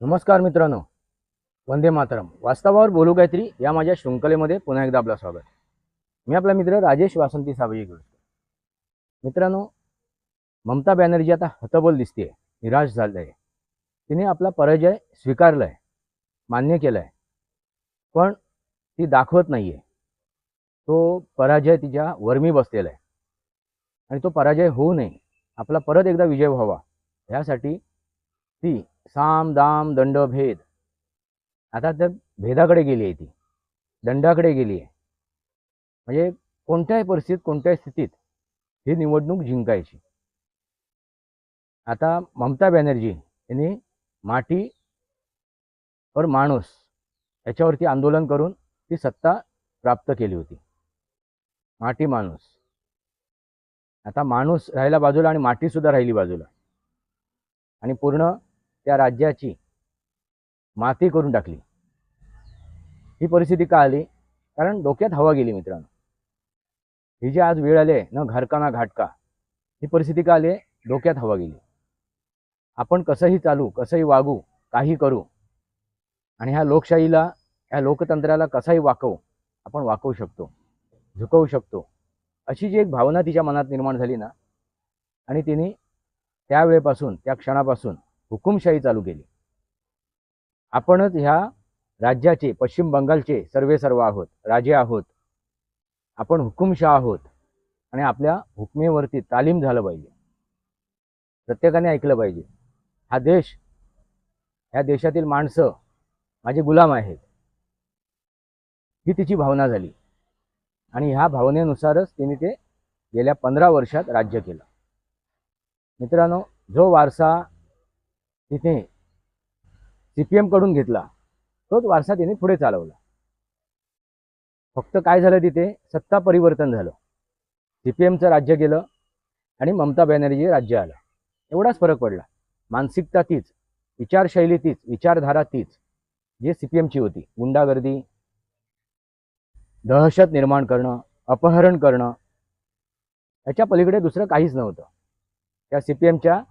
नमस्कार मित्रांनो, वंदे मातरम. वास्तवावर बोलू काहीतरी या माझ्या शृंखलेमध्ये पुन्हा एकदा आपलं स्वागत. मी आपला मित्र राजेश वासंती साबळे बोलतो. मित्रांनो, ममता बॅनर्जी आता हतबल दिसते, निराश झाले. तिने आपला पराजय स्वीकारलाय, मान्य केलाय, पण ती दाखवत नाहीये. तो पराजय तिच्या वर्मी बसलेला आहे आणि तो पराजय होऊ नये, आपला परत एकदा विजय व्हावा यासाठी ती साम दाम दंड भेद, आता तर भेदाकडे गेली आहे, ती दंडाकडे गेली आहे. म्हणजे कोणत्याही परिस्थितीत कोणत्याही स्थितीत ही निवडणूक जिंकायची. आता ममता बॅनर्जी यांनी माटी और माणूस याच्यावरती आंदोलन करून ती सत्ता प्राप्त केली होती. माटी माणूस, आता माणूस राहिला बाजूला आणि माटी सुद्धा राहिली बाजूला आणि पूर्ण त्या राज्याची माती करून टाकली. ही परिस्थिती का आली? कारण डोक्यात हवा गेली मित्रांनो. ही जी आज वेळ आली न घरका ना घाटका, ही परिस्थिती का आली? डोक्यात हवा गेली. आपण कसंही चालू, कसंही वागू, काही करू आणि ह्या लोकशाहीला, ह्या लोकतंत्राला कसाही आपण वाकवू शकतो, झुकवू शकतो, अशी जी एक भावना तिच्या मनात निर्माण झाली ना, आणि तिने त्यावेळेपासून, त्या क्षणापासून हुकुमशाही चालू केली. आपणच ह्या राज्याचे, पश्चिम बंगालचे सर्व आहोत, राजे आहोत. आपण हुकुमशाह आहोत आणि आपल्या हुकमेवरती तालीम झालं पाहिजे. प्रत्येकाने ऐकलं पाहिजे. हा देश, ह्या देशातील माणसं माझे गुलाम आहेत, ही तिची भावना झाली आणि ह्या भावनेनुसारच तिने ते गेल्या 15 वर्षात राज्य केलं. मित्रांनो, जो वारसा तिथे सीपीएम कडून घेतला, तोच वारसा तिने पुढे चालवला. फक्त काय झालं, तिथे सत्ता परिवर्तन झालं. सीपीएमचं राज्य गेलं आणि ममता बॅनर्जी राज्य आलं, एवढाच फरक पडला. मानसिकता तीच, विचारशैली तीच, विचारधारा तीच जी सीपीएमची होती. गुंडागर्दी, दहशत निर्माण करणं, अपहरण करणं, याच्या पलीकडे दुसरं काहीच नव्हतं त्या सीपीएमच्या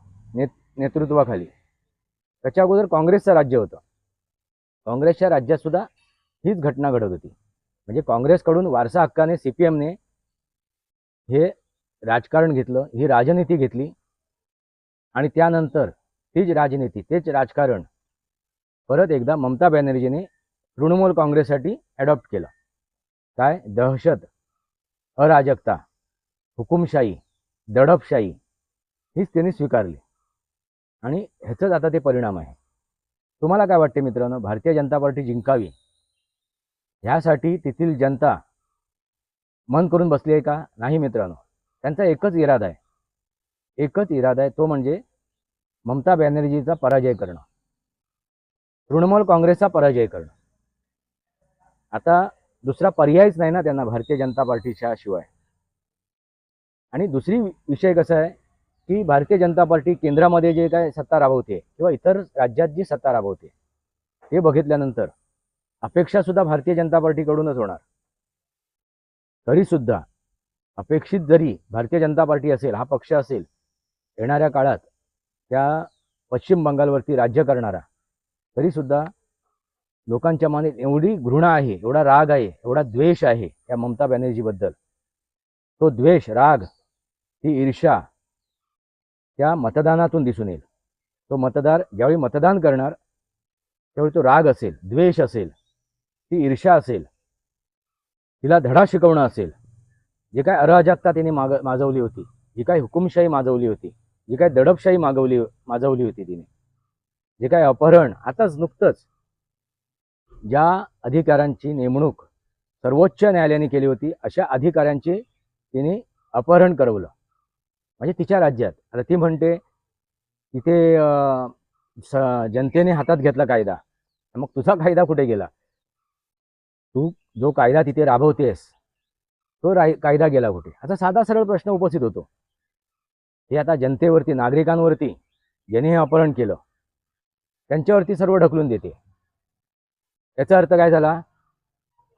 नेतृत्वाखाली. त्याच्या अगोदर काँग्रेसचं राज्य होतं. काँग्रेसच्या राज्यात सुद्धा हीच घटना घडत होती. म्हणजे काँग्रेसकडून वारसा हक्काने सीपीएमने हे राजकारण घेतलं, ही राजनीती घेतली आणि त्यानंतर तीच राजनीती, तेच राजकारण परत एकदा ममता बॅनर्जीने तृणमूल काँग्रेससाठी ॲडॉप्ट केलं. काय? दहशत, अराजकता, हुकुमशाही, दडपशाही हीच त्यांनी स्वीकारली आणि ह्याचंच आता ते परिणाम आहे. तुम्हाला काय वाटते मित्रांनो? भारतीय जनता पार्टी जिंकावी ह्यासाठी तेथील जनता मन करून बसली आहे का? नाही मित्रांनो. त्यांचा एकच इरादा आहे, एकच इरादा आहे, तो म्हणजे ममता बॅनर्जीचा पराजय करणं, तृणमूल काँग्रेसचा पराजय करणं. आता दुसरा पर्यायच नाही ना त्यांना भारतीय जनता पार्टीच्या शिवाय. आणि दुसरी विषय कसा आहे की भारतीय जनता पार्टी केंद्रामध्ये जे काय सत्ता राबवते किंवा इतर राज्यात जी सत्ता राबवते ते बघितल्यानंतर अपेक्षा सुद्धा भारतीय जनता पार्टीकडूनच होणार. तरी सुद्धा अपेक्षित जरी भारतीय जनता पार्टी असेल, हा पक्ष असेल, येणाऱ्या काळात त्या पश्चिम बंगालवरती राज्य करणारा, तरी सुद्धा लोकांच्या मनात एवढी घृणा आहे, एवढा राग आहे, एवढा द्वेष आहे त्या ममता बॅनर्जीबद्दल. तो द्वेष, राग, ती ईर्ष्या त्या मतदानातून दिसून येईल. तो मतदार ज्यावेळी मतदान करणार त्यावेळी तो राग असेल, द्वेष असेल, ती ईर्ष्या असेल, तिला धडा शिकवणं असेल. जे काय अराजकता तिने माजवली होती, जी काय हुकुमशाही माजवली होती, जी काय दडपशाही माजवली होती तिने, जे काय अपहरण, आताच नुकतंच ज्या अधिकाऱ्यांची नेमणूक सर्वोच्च न्यायालयाने केली होती, अशा अधिकाऱ्यांचे तिने अपहरण करवलं. म्हणजे तिच्या राज्यात. आता ती म्हणते तिथे जनतेने हातात घेतला कायदा, मग तुझा कायदा कुठे गेला? तू जो कायदा तिथे राबवतेस तो कायदा गेला कुठे? असा साधा सरळ प्रश्न उपस्थित होतो. हे आता जनतेवरती, नागरिकांवरती ज्यांनी हे अपहरण केलं त्यांच्यावरती सर्व ढकलून देते. याचा अर्थ काय झाला?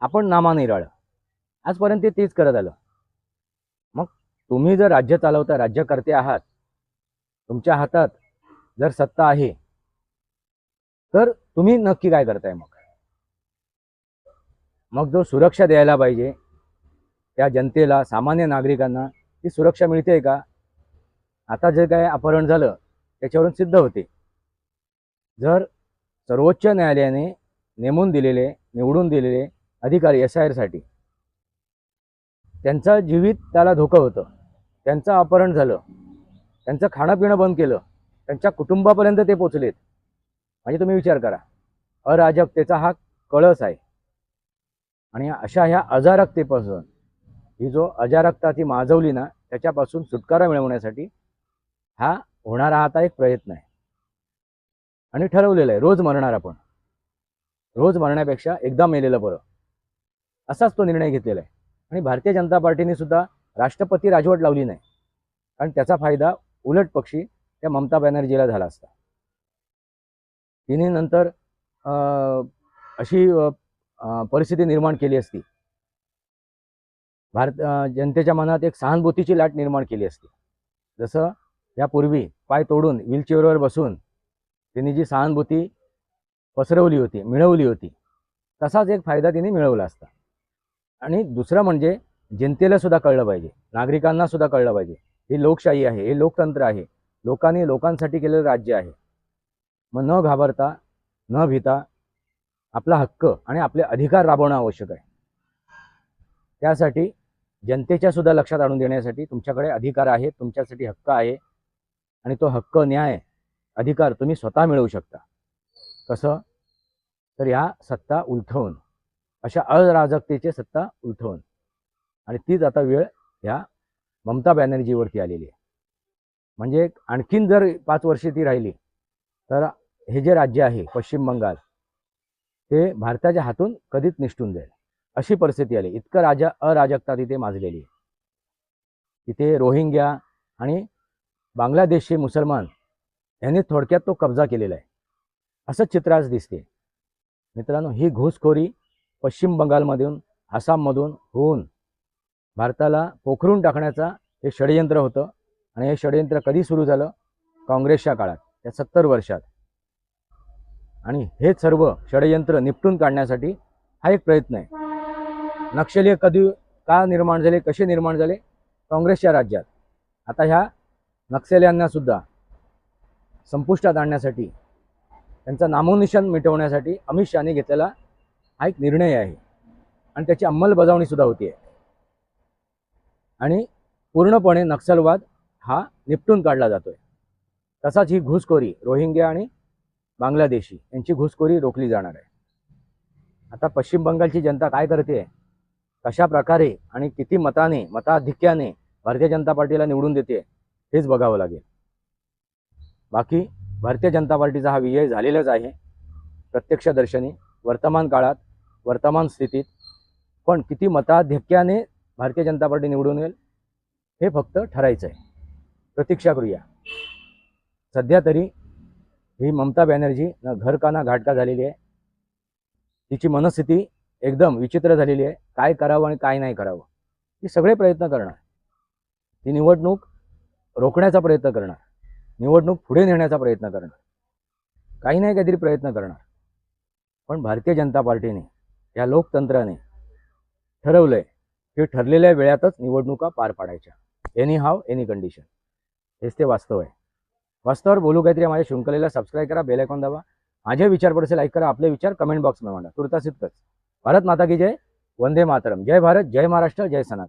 आपण नामानिराळ. आजपर्यंत तेच करत आलं. मग तुम्ही जर राज्य चालवता, राज्यकर्ते आहात, तुमच्या हातात जर सत्ता आहे, तर तुम्ही नक्की काय करताय मग जो सुरक्षा द्यायला पाहिजे त्या जनतेला, सामान्य नागरिकांना, ती सुरक्षा मिळते का? आता जे काय अपहरण झालं त्याच्यावरून सिद्ध होते, जर सर्वोच्च न्यायालयाने नेमून दिलेले, निवडून दिलेले अधिकारी SIR साठी त्यांचा जीवित त्याला धोका होतं, त्यांचं अपहरण झालं, त्यांचं खाणं पिणं बंद केलं, त्यांच्या कुटुंबापर्यंत ते पोचलेत, म्हणजे तुम्ही विचार करा, अराजकतेचा हा कळस आहे. आणि अशा ह्या अजारकतेपासून, ही जो अजारकता ती माजवली ना, त्याच्यापासून सुटकारा मिळवण्यासाठी हा होणारा आता एक प्रयत्न आहे. आणि ठरवलेलं आहे, रोज मरणार आपण, रोज मरण्यापेक्षा एकदा मेलेलं बरं, असाच तो निर्णय घेतलेला आहे. आणि भारतीय जनता पार्टीने सुद्धा राष्ट्रपती राजवट लावली नाही, कारण त्याचा फायदा उलट पक्षी त्या ममता बॅनर्जीला झाला असता. तिने नंतर अशी परिस्थिती निर्माण केली असती, जनतेच्या मनात एक सहानुभूतीची लाट निर्माण केली असती. जसं यापूर्वी पाय तोडून व्हीलचेअरवर बसून तिने जी सहानुभूती पसरवली होती, मिळवली होती, तसाच एक फायदा तिने मिळवला असता. आणि दुसरं म्हणजे जनतेला सुद्धा कळलं पाहिजे, नागरिकांना सुद्धा कळलं पाहिजे, ही लोकशाही आहे, हे लोकतंत्र आहे, लोकांनी लोकांसाठी केलेलं राज्य आहे. मग न घाबरता, न भीता आपला हक्क आणि आपले अधिकार राबवणं आवश्यक आहे. त्यासाठी जनतेच्या सुद्धा लक्षात आणून देण्यासाठी तुमच्याकडे अधिकार आहे, तुमच्यासाठी हक्क आहे, आणि तो हक्क, न्याय, अधिकार तुम्ही स्वतः मिळवू शकता. कसं? तर ह्या सत्ता उलथवून, अशा अराजकतेची सत्ता उलथवून. आणि तीच आता वेळ ह्या ममता बॅनर्जीवरती आलेली आहे. म्हणजे आणखीन जर 5 वर्षे ती राहिली तर हे जे राज्य आहे पश्चिम बंगाल, ते भारताच्या हातून कधीच निसटून जाईल, अशी परिस्थिती आली. इतकं अराजकता तिथे माजलेली आहे. तिथे रोहिंग्या आणि बांगलादेशचे मुसलमान यांनी थोडक्यात तो कब्जा केलेला आहे, असं चित्र आज दिसते. मित्रांनो, ही घुसखोरी पश्चिम बंगालमधून, आसाममधून होऊन भारताला पोखरून टाकण्याचा हे षडयंत्र होतं. आणि हे षडयंत्र कधी सुरू झालं? काँग्रेसच्या काळात, त्या 70 वर्षात. आणि हे सर्व षडयंत्र निपटून काढण्यासाठी हा एक प्रयत्न आहे. नक्षली कधी का निर्माण झाले, कसे निर्माण झाले? काँग्रेसच्या राज्यात. आता ह्या नक्षल्यांना सुद्धा संपुष्टात आणण्यासाठी, त्यांचं नामोनिशाण मिटवण्यासाठी अमित शहाने घेतलेला हा एक निर्णय आहे, आणि त्याची अंमलबजावणी सुद्धा होती आहे. आणि पूर्णपणे नक्षलवाद हा निपटून काढला जातोय. तसाच ही घुसखोरी, रोहिंग्या आणि बांगलादेशी यांची घुसखोरी रोखली जाणार आहे. आता पश्चिम बंगालची जनता काय करते, कशा प्रकारे आणि किती मताधिक्याने भारतीय जनता पार्टीला निवडून देते, हेच बघावं लागेल. बाकी भारतीय जनता पार्टीचा हा विजय झालेलाच आहे प्रत्यक्षदर्शनी, वर्तमान काळात, वर्तमान स्थितीत. पण किती मताधिक्याने भारतीय जनता पार्टी निवडून येईल हे फक्त ठरायचं आहे. प्रतीक्षा करूया. सध्या तरी ही ममता बॅनर्जी ना घर का ना घाटका झालेली आहे. तिची मनस्थिती एकदम विचित्र झालेली आहे. काय करावं आणि काय नाही करावं, ती सगळे प्रयत्न करणार. ती निवडणूक रोखण्याचा प्रयत्न करणार, निवडणूक पुढे नेण्याचा प्रयत्न करणार, काही नाही काहीतरी प्रयत्न करणार. पण भारतीय जनता पार्टीने, या लोकतंत्राने ठरवलंय की ठरलेल्या वेळातच निवडणुका पार पाडायच्या, एनी हाव एनी कंडिशन. हेच ते वास्तव आहे. वास्तवावर बोलू काहीतरी माझ्या शृंखलेला सबस्क्राईब करा, बेल आयकॉन दाबा, माझे विचार पडसे लाईक करा, आपले विचार कमेंट बॉक्समध्ये मांडा. तुर्तास इतकंच. भारत माता की जय, वंदे मातरम. जय भारत, जय महाराष्ट्र, जय सनातन.